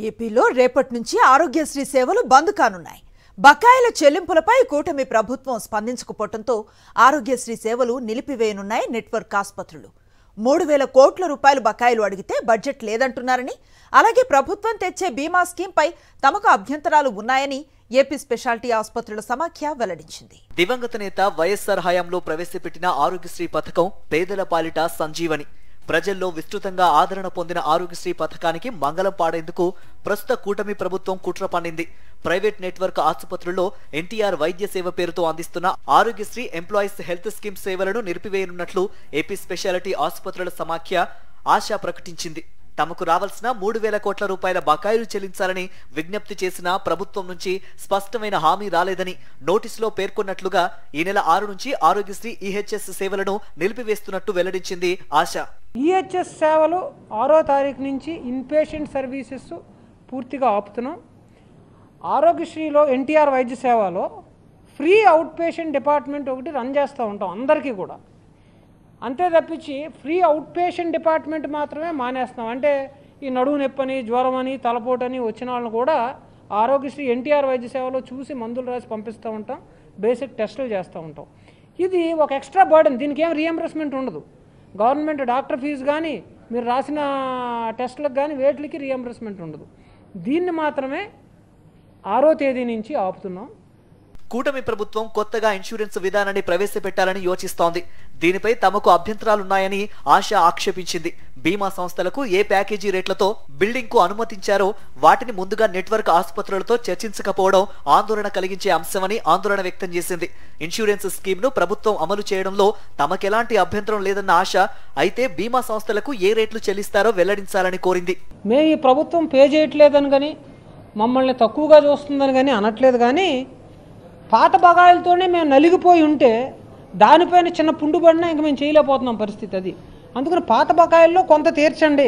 ఏపీలో రేపటి నుంచి ఆరోగ్యశ్రీ సేవలు బంద్ కానున్నాయి. బకాయిల చెల్లింపులపై కూటమి ప్రభుత్వం స్పందించకపోవడంతో ఆరోగ్యశ్రీ సేవలు నిలిపివేయనున్నాయి నెట్వర్క్ ఆసుపత్రులు. 3,000 కోట్ల రూపాయలు బకాయిలు అడిగితే బడ్జెట్ లేదంటున్నారని, అలాగే ప్రభుత్వం తెచ్చే బీమా స్కీంపై తమకు అభ్యంతరాలు ఉన్నాయని ఏపీ స్పెషాలిటీ ఆసుపత్రుల సమాఖ్య వెల్లడించింది. దివంగత నేత వైఎస్ఆర్ హయాంలో ప్రవేశపెట్టిన ఆరోగ్యశ్రీ పథకం పేదల పాలిట సంజీవని. ప్రజల్లో విస్తృతంగా ఆదరణ పొందిన ఆరోగ్యశ్రీ పథకానికి మంగళం పాడేందుకు ప్రస్తుత కూటమి ప్రభుత్వం కుట్ర పన్నింది. ప్రైవేట్ నెట్వర్క్ ఆసుపత్రుల్లో ఎన్టీఆర్ వైద్య సేవ పేరుతో అందిస్తున్న ఆరోగ్యశ్రీ ఎంప్లాయీస్ హెల్త్ స్కీమ్ సేవలను నిలిపివేయనున్నట్లు ఏపీ స్పెషాలిటీ ఆసుపత్రుల సమాఖ్య ఆశ ప్రకటించింది. తమకు రావాల్సిన 3,000 కోట్ల రూపాయల బకాయిలు చెల్లించాలని విజ్ఞప్తి చేసిన ప్రభుత్వం నుంచి స్పష్టమైన హామీ రాలేదని నోటీసులో పేర్కొన్నట్లుగా ఈ నెల 6 నుంచి ఆరోగ్యశ్రీ ఈహెచ్ఎస్ సేవలను నిలిపివేస్తున్నట్టు వెల్లడించింది ఆశ. ఈహెచ్ఎస్ సేవలు 6వ తారీఖు నుంచి ఇన్పేషెంట్ సర్వీసెస్ పూర్తిగా ఆపుతున్నాం. ఆరోగ్యశ్రీలో ఎన్టీఆర్ వైద్య సేవలో ఫ్రీ అవుట్ పేషెంట్ డిపార్ట్మెంట్ ఒకటి రన్ చేస్తూ ఉంటాం అందరికీ కూడా. అంతే తప్పించి ఫ్రీ అవుట్ పేషెంట్ డిపార్ట్మెంట్ మాత్రమే మానేస్తాం. అంటే ఈ నడువు నొప్పని, జ్వరం అని, తలపోటని వచ్చిన వాళ్ళని కూడా ఆరోగ్యశ్రీ ఎన్టీఆర్ వైద్య సేవలో చూసి మందులు రాసి పంపిస్తూ ఉంటాం, బేసిక్ టెస్టులు చేస్తూ ఉంటాం. ఇది ఒక ఎక్స్ట్రా బర్డెన్. దీనికి ఏం రీఎంబర్స్మెంట్ ఉండదు. గవర్నమెంట్ డాక్టర్ ఫీజు కానీ, మీరు రాసిన టెస్టులకు కానీ వేట్లకి రీఎంబర్స్మెంట్ ఉండదు. దీన్ని మాత్రమే 6వ తేదీ నుంచి ఆపుతున్నాం. కూటమి ప్రభుత్వం కొత్తగా ఇన్సూరెన్స్ విధానాన్ని ప్రవేశపెట్టాలని యోచిస్తోంది. దీనిపై తమకు అభ్యంతరాలున్నాయని ఆశ ఆక్షేపించింది. బీమా సంస్థలకు ఏ ప్యాకేజీ రేట్లతో బిల్డింగ్ కు అనుమతించారో వాటిని ముందుగా నెట్వర్క్ ఆసుపత్రులతో చర్చించకపోవడం ఆందోళన కలిగించే అంశమని ఆందోళన వ్యక్తం చేసింది. ఇన్సూరెన్స్ స్కీమ్ ను ప్రభుత్వం అమలు చేయడంలో తమకెలాంటి అభ్యంతరం లేదన్న ఆశ, అయితే బీమా సంస్థలకు ఏ రేట్లు చెల్లిస్తారో వెల్లడించాలని కోరింది. మేము ఈ ప్రభుత్వం పే చేయట్లేదని కానీ, మమ్మల్ని తక్కువగా చూస్తుందని కానీ అనట్లేదు. కానీ పాత బకాయిలతోనే మేము నలిగిపోయి ఉంటే దానిపైన చిన్న పుండు పడినా ఇంక మేము చేయలేకపోతున్నాం పరిస్థితి అది. అందుకని పాత బకాయిల్లో కొంత తీర్చండి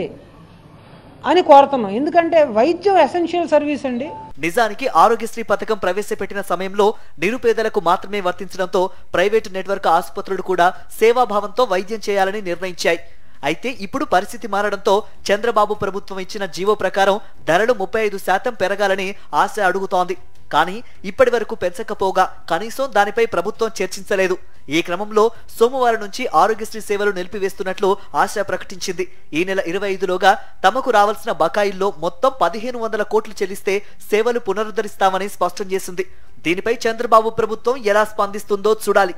అని కోరుతున్నాం. ఎందుకంటే వైద్యం ఎసెన్షియల్ సర్వీస్ అండి. నిజానికి ఆరోగ్యశ్రీ పథకం ప్రవేశపెట్టిన సమయంలో నిరుపేదలకు మాత్రమే వర్తించడంతో ప్రైవేటు నెట్వర్క్ ఆసుపత్రులు కూడా సేవాభావంతో వైద్యం చేయాలని నిర్ణయించాయి. అయితే ఇప్పుడు పరిస్థితి మారడంతో చంద్రబాబు ప్రభుత్వం ఇచ్చిన జీవో ప్రకారం ధరలు 35% పెరగాలని ఆశ అడుగుతోంది. కానీ ఇప్పటి వరకు పెంచకపోగా కనీసం దానిపై ప్రభుత్వం చర్చించలేదు. ఈ క్రమంలో సోమవారం నుంచి ఆరోగ్యశ్రీ సేవలు నిలిపివేస్తున్నట్లు ఆశ ప్రకటించింది. ఈ నెల 25లోగా తమకు రావాల్సిన బకాయిల్లో మొత్తం 1,500 కోట్లు చెల్లిస్తే సేవలు పునరుద్ధరిస్తామని స్పష్టం చేసింది. దీనిపై చంద్రబాబు ప్రభుత్వం ఎలా స్పందిస్తుందో చూడాలి.